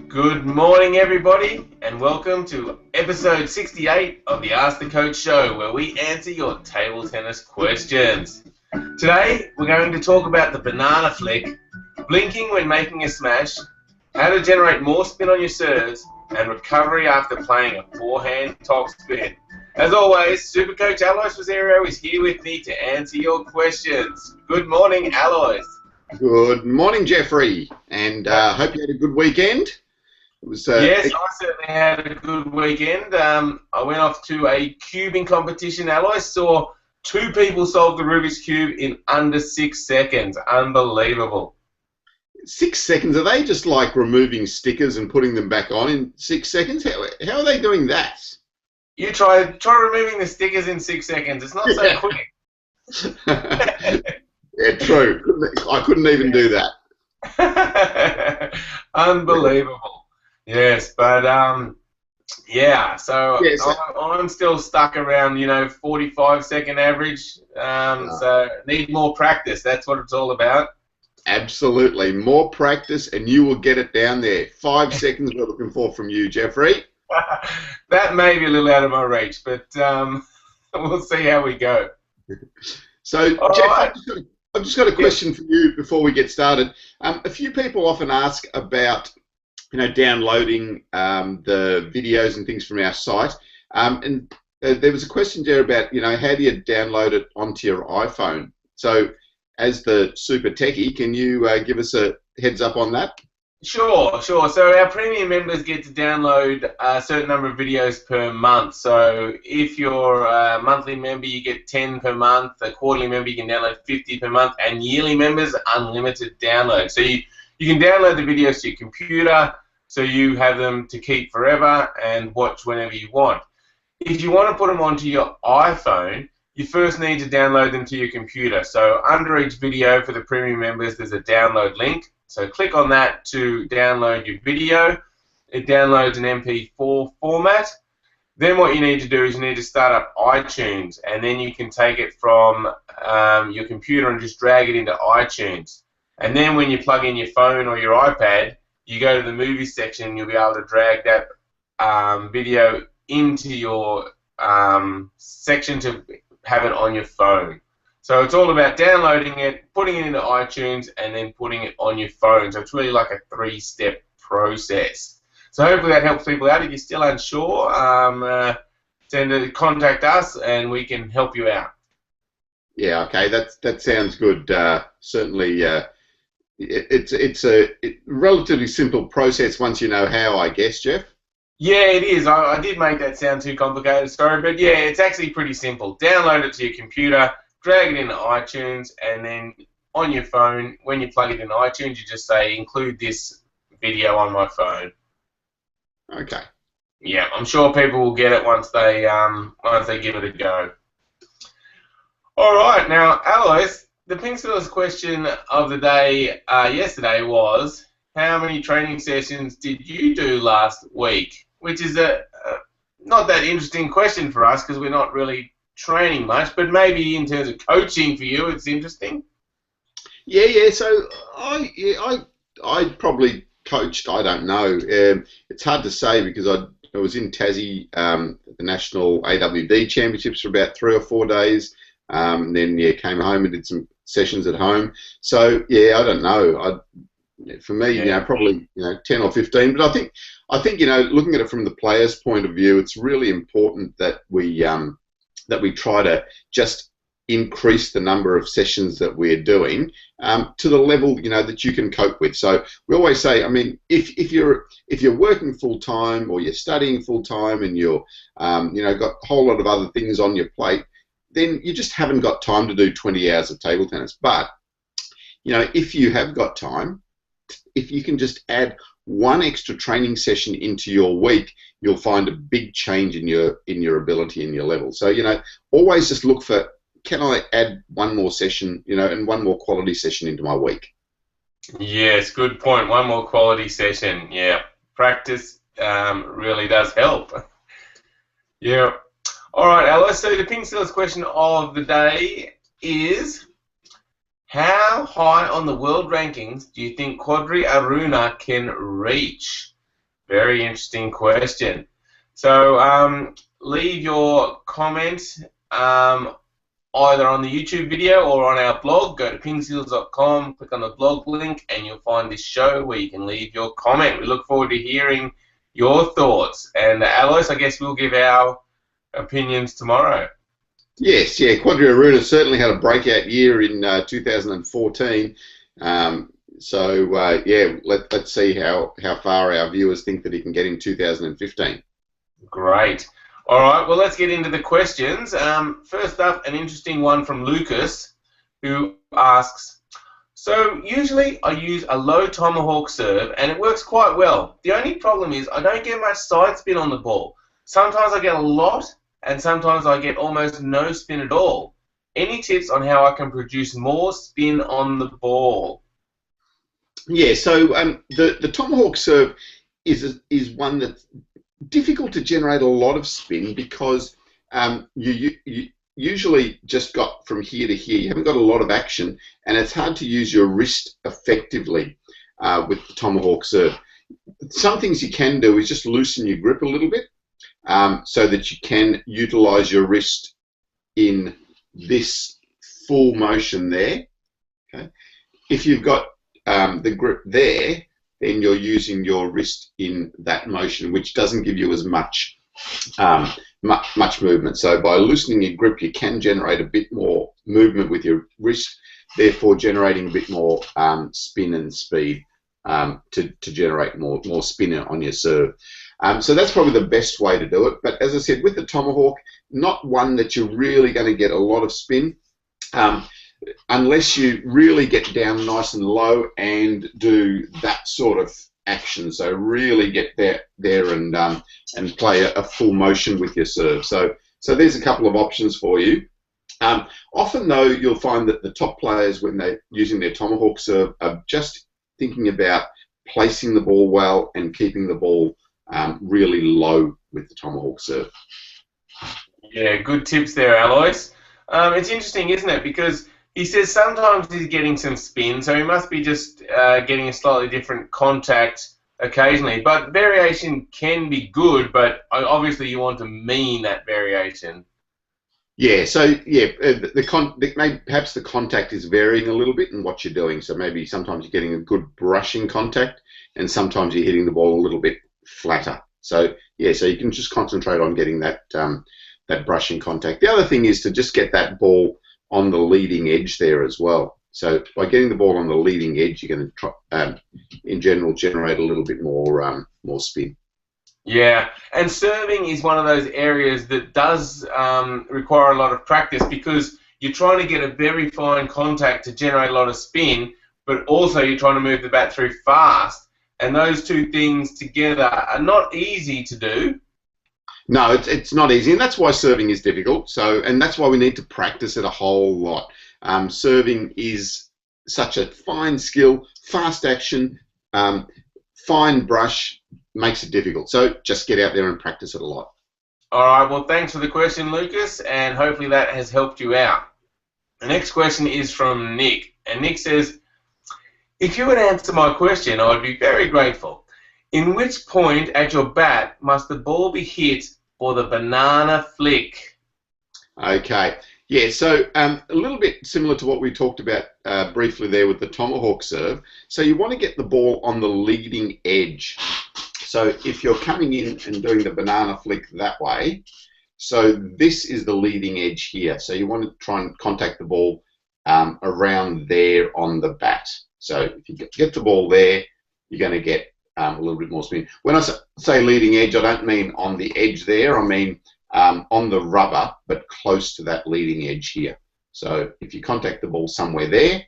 Good morning, everybody, and welcome to episode 68 of the Ask the Coach show, where we answer your table tennis questions. Today, we're going to talk about the banana flick, blinking when making a smash, how to generate more spin on your serves, and recovery after playing a forehand top spin. As always, Super Coach Alois Rosario is here with me to answer your questions. Good morning, Alois. Good morning, Jeffrey, and hope you had a good weekend. It was yes, I certainly had a good weekend. I went off to a cubing competition. Alois saw two people solve the Rubik's Cube in under 6 seconds. Unbelievable. 6 seconds. Are they just like removing stickers and putting them back on in 6 seconds? How are they doing that? You try removing the stickers in 6 seconds. It's not so quick. Yeah, true. I couldn't even do that. Unbelievable. Yes, but yeah. So yes. I'm still stuck around 45-second average. So need more practice. That's what it's all about. Absolutely, more practice, and you will get it down there. 5 seconds we're looking for from you, Jeffrey. That may be a little out of my reach, but we'll see how we go. So, Jeff, I've just got a question for you before we get started. A few people often ask about, downloading the videos and things from our site. And there was a question there about, how do you download it onto your iPhone? So, as the super techie, can you give us a heads up on that? Sure. So our premium members get to download a certain number of videos per month. So if you're a monthly member, you get 10 per month. A quarterly member, you can download 50 per month. And yearly members, unlimited download. So you can download the videos to your computer, so you have them to keep forever and watch whenever you want. If you want to put them onto your iPhone, you first need to download them to your computer. So under each video for the premium members, there's a download link. So click on that to download your video. It downloads an MP4 format. Then what you need to do is you need to start up iTunes, and then you can take it from your computer and just drag it into iTunes. And then when you plug in your phone or your iPad, you go to the movies section and you'll be able to drag that video into your section to have it on your phone. So it's all about downloading it, putting it into iTunes, and then putting it on your phone. So it's really like a 3-step process. So hopefully that helps people out. If you're still unsure, contact us and we can help you out. Yeah, okay, that sounds good. Certainly, it's a relatively simple process once you know how, I guess, Jeff. Yeah, it is. I did make that sound too complicated, sorry, but yeah, it's actually pretty simple. Download it to your computer, drag it into iTunes, and then on your phone, when you plug it into iTunes, you just say, include this video on my phone. Okay. Yeah, I'm sure people will get it once they give it a go. All right, now, Alois, the PingSkills question of the day yesterday was, how many training sessions did you do last week? Which is not that interesting question for us because we're not really training much, but maybe in terms of coaching for you, it's interesting. Yeah. So I probably coached. I don't know. It's hard to say because I was in Tassie at the National AWD Championships for about 3 or 4 days. Then came home and did some sessions at home. So yeah, I don't know. For me, probably 10 or 15. But I think looking at it from the player's point of view, it's really important that we try to just increase the number of sessions that we're doing to the level that you can cope with. So we always say, I mean, if you're working full time or you're studying full time and you're got a whole lot of other things on your plate, then you just haven't got time to do 20 hours of table tennis. But if you have got time, if you can just add one extra training session into your week, you'll find a big change in your ability and your level. So always just look for, can I add one more session, and one more quality session into my week. Yes, good point. One more quality session. Yeah, practice really does help. Yeah. All right, Alois. So the PingSkills question of the day is, how high on the world rankings do you think Quadri Aruna can reach? Very interesting question. So leave your comment either on the YouTube video or on our blog. Go to pingskills.com, click on the blog link, and you'll find this show where you can leave your comment. We look forward to hearing your thoughts. And Alois, I guess we'll give our opinions tomorrow. Yes, yeah, Quadria Aruna certainly had a breakout year in 2014. Yeah, let's see how far our viewers think that he can get in 2015. Great. All right, well, let's get into the questions. First up, an interesting one from Lucas, who asks, so usually I use a low tomahawk serve and it works quite well. The only problem is I don't get much side spin on the ball. Sometimes I get a lot and sometimes I get almost no spin at all. Any tips on how I can produce more spin on the ball? Yeah, so the tomahawk serve is one that's difficult to generate a lot of spin because you usually just got from here to here. You haven't got a lot of action, and it's hard to use your wrist effectively with the tomahawk serve. Some things you can do is just loosen your grip a little bit so that you can utilize your wrist in this full motion there. Okay, if you've got the grip there, then you're using your wrist in that motion, which doesn't give you as much much movement. So by loosening your grip, you can generate a bit more movement with your wrist, therefore generating a bit more spin and speed to generate more spin on your serve. So that's probably the best way to do it. But as I said, with the tomahawk, not one that you're really going to get a lot of spin. Unless you really get down nice and low and do that sort of action, so really get there and play a full motion with your serve. So there's a couple of options for you. Often though, you'll find that the top players, when they're using their tomahawk serve, are just thinking about placing the ball well and keeping the ball really low with the tomahawk serve. Yeah, good tips there, Alois. It's interesting, isn't it? Because he says sometimes he's getting some spin, so he must be just getting a slightly different contact occasionally. But variation can be good, but obviously you want to mean that variation. Yeah, so yeah, perhaps the contact is varying a little bit in what you're doing. So maybe sometimes you're getting a good brushing contact, and sometimes you're hitting the ball a little bit flatter. So yeah, so you can just concentrate on getting that that brushing contact. The other thing is to just get that ball on the leading edge there as well. So by getting the ball on the leading edge, you're going to, in general, generate a little bit more spin. Yeah, and serving is one of those areas that does require a lot of practice because you're trying to get a very fine contact to generate a lot of spin, but also you're trying to move the bat through fast, and those two things together are not easy to do. No, it's not easy, and that's why serving is difficult. And that's why we need to practice it a whole lot. Serving is such a fine skill, fast action, fine brush, makes it difficult. So just get out there and practice it a lot. All right, well, thanks for the question, Lucas, and hopefully that has helped you out. The next question is from Nick, and Nick says, if you would answer my question, I would be very grateful. In which point at your bat must the ball be hit for the banana flick? Okay, yeah, so a little bit similar to what we talked about briefly there with the tomahawk serve. So you want to get the ball on the leading edge. So if you're coming in and doing the banana flick that way, so this is the leading edge here. So you want to try and contact the ball around there on the bat. So if you get the ball there, you're going to get a little bit more spin. When I say leading edge, I don't mean on the edge there. I mean on the rubber, but close to that leading edge here. So if you contact the ball somewhere there,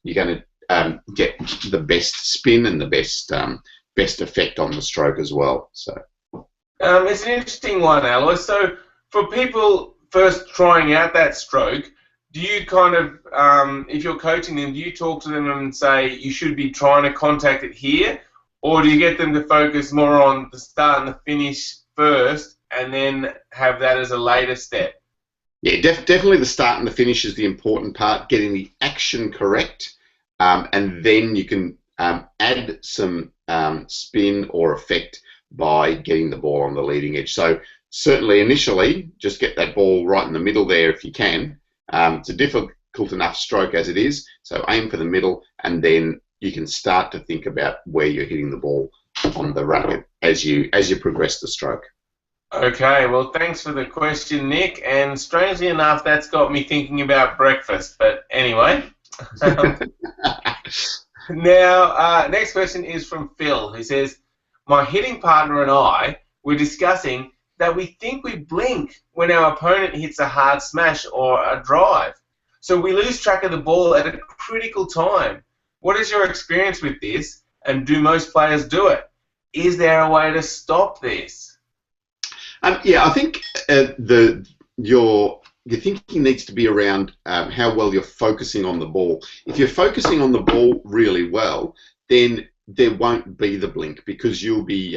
you're going to get the best spin and the best effect on the stroke as well. So it's an interesting one, Alois. So for people first trying out that stroke, do you kind of, if you're coaching them, do you talk to them and say you should be trying to contact it here, or do you get them to focus more on the start and the finish first and then have that as a later step? Yeah, definitely the start and the finish is the important part, getting the action correct, and then you can add some spin or effect by getting the ball on the leading edge. So certainly initially, just get that ball right in the middle there if you can. It's a difficult enough stroke as it is, so aim for the middle, and then you can start to think about where you're hitting the ball on the racket as you progress the stroke. Okay, well, thanks for the question, Nick. And strangely enough, that's got me thinking about breakfast. But anyway. Now, next question is from Phil, who says, my hitting partner and I were discussing that we think we blink when our opponent hits a hard smash or a drive. So we lose track of the ball at a critical time. What is your experience with this, and do most players do it? Is there a way to stop this? Yeah, I think your thinking needs to be around how well you're focusing on the ball. If you're focusing on the ball really well, then there won't be the blink, because you'll be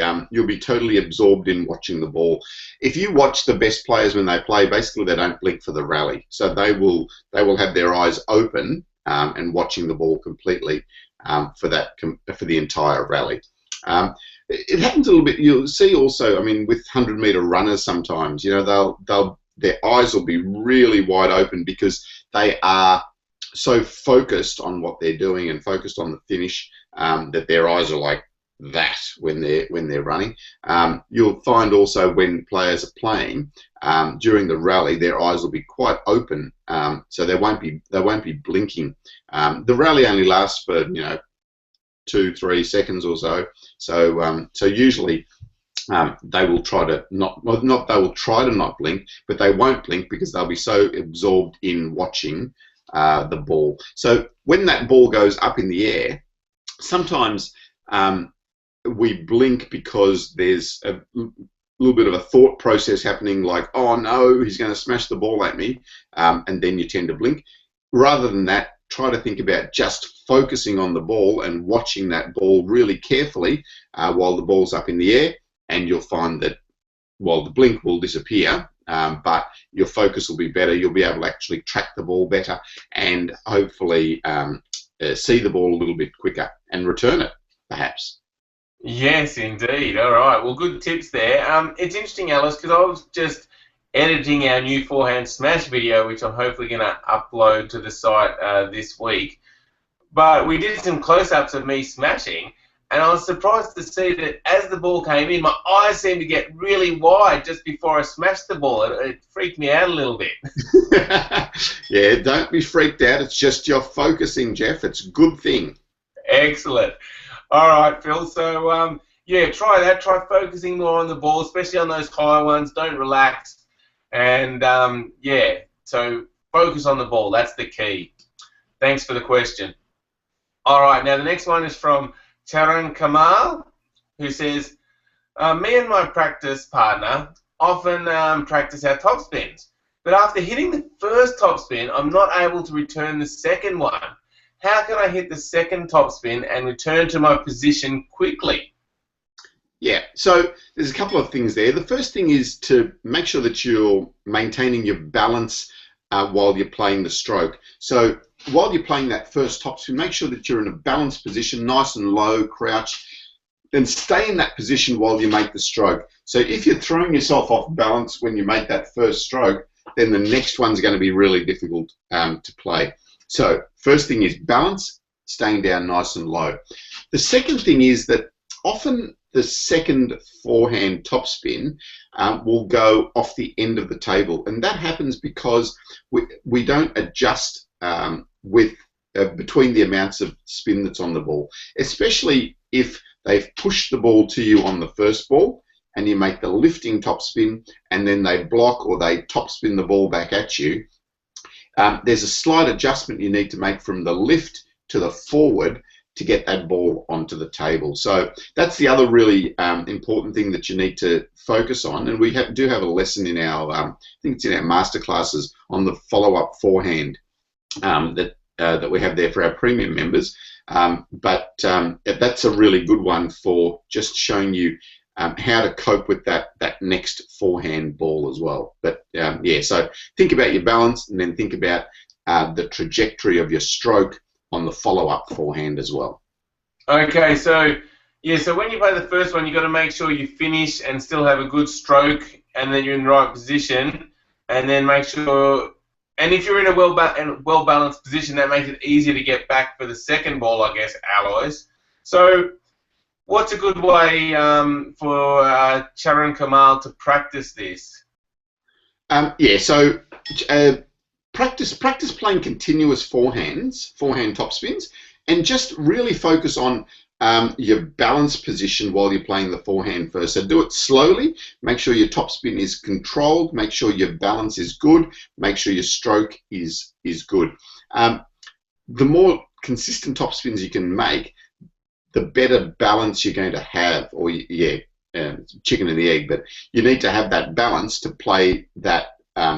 totally absorbed in watching the ball. If you watch the best players when they play, basically they don't blink for the rally, so they will have their eyes open and watching the ball completely for the entire rally. It happens a little bit. You'll see also, I mean, with 100-meter runners sometimes, you know, their eyes will be really wide open because they are so focused on what they're doing and focused on the finish that their eyes are like that when they're running. You'll find also when players are playing during the rally, their eyes will be quite open, so they won't be blinking. The rally only lasts for 2-3 seconds or so. So usually they will try to not blink, but they won't blink because they'll be so absorbed in watching the ball. So when that ball goes up in the air, sometimes we blink because there's a little bit of a thought process happening, like, oh no, he's going to smash the ball at me, and then you tend to blink. Rather than that, try to think about just focusing on the ball and watching that ball really carefully while the ball's up in the air, and you'll find that, well, the blink will disappear, but your focus will be better. You'll be able to actually track the ball better and hopefully see the ball a little bit quicker and return it, perhaps. Yes, indeed. All right. Well, good tips there. It's interesting, Alice, because I was just editing our new forehand smash video, which I'm hopefully going to upload to the site this week. But we did some close-ups of me smashing, and I was surprised to see that as the ball came in, my eyes seemed to get really wide just before I smashed the ball. It freaked me out a little bit. Yeah, don't be freaked out. It's just you're focusing, Jeff. It's a good thing. Excellent. All right, Phil. So, yeah, try that. Try focusing more on the ball, especially on those high ones. Don't relax. And, yeah, so focus on the ball. That's the key. Thanks for the question. All right, now the next one is from Taran Kamal, who says, me and my practice partner often practice our topspins, but after hitting the first topspin, I'm not able to return the second one. How can I hit the second topspin and return to my position quickly? Yeah, so there's a couple of things there. The first thing is to make sure that you're maintaining your balance while you're playing the stroke. So while you're playing that first topspin, make sure that you're in a balanced position, nice and low, crouch, and stay in that position while you make the stroke. So if you're throwing yourself off balance when you make that first stroke, then the next one's going to be really difficult to play. So first thing is balance, staying down nice and low. The second thing is that often the second forehand topspin will go off the end of the table, and that happens because we don't adjust between the amounts of spin that's on the ball, especially if they've pushed the ball to you on the first ball and you make the lifting topspin and then they block or they topspin the ball back at you. There's a slight adjustment you need to make from the lift to the forward to get that ball onto the table. So that's the other really important thing that you need to focus on. And we do have a lesson in our, I think it's in our master classes on the follow-up forehand that we have there for our premium members. But that's a really good one for just showing you how to cope with that next forehand ball as well. But yeah, so think about your balance and then think about the trajectory of your stroke on the follow-up forehand as well. Okay, so yeah, so when you play the first one, you got to make sure you finish and still have a good stroke, and then you're in the right position, and then make sure. And if you're in a well balanced position, that makes it easier to get back for the second ball, I guess, Alois. So, what's a good way for Charan Kamal to practice this? Yeah, so uh, practice playing continuous forehand topspins, and just really focus on your balance position while you're playing the forehand first. So do it slowly. Make sure your topspin is controlled. Make sure your balance is good. Make sure your stroke is good. The more consistent topspins you can make, the better balance you're going to have. Or yeah, chicken and the egg, but you need to have that balance to play that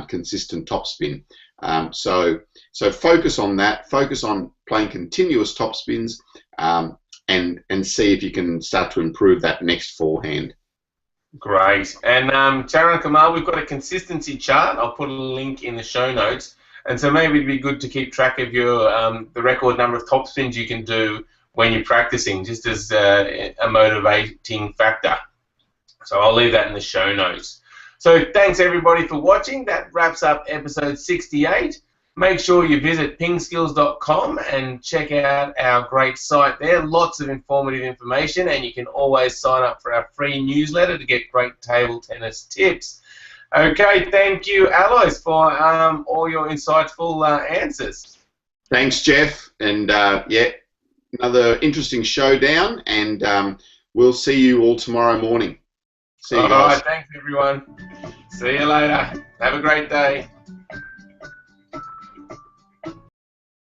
consistent topspin. So focus on that. Focus on playing continuous topspins, and see if you can start to improve that next forehand. Great. And Charan Kamal, we've got a consistency chart. I'll put a link in the show notes. And so maybe it'd be good to keep track of your the record number of top spins you can do when you're practicing, just as a motivating factor. So I'll leave that in the show notes. So thanks everybody for watching. That wraps up episode 68. Make sure you visit pingskills.com and check out our great site there. Lots of informative information, and you can always sign up for our free newsletter to get great table tennis tips. Okay, thank you, Alois, for all your insightful answers. Thanks, Jeff. And yeah, another interesting showdown, and we'll see you all tomorrow morning. See you guys. All right, thanks everyone. See you later. Have a great day.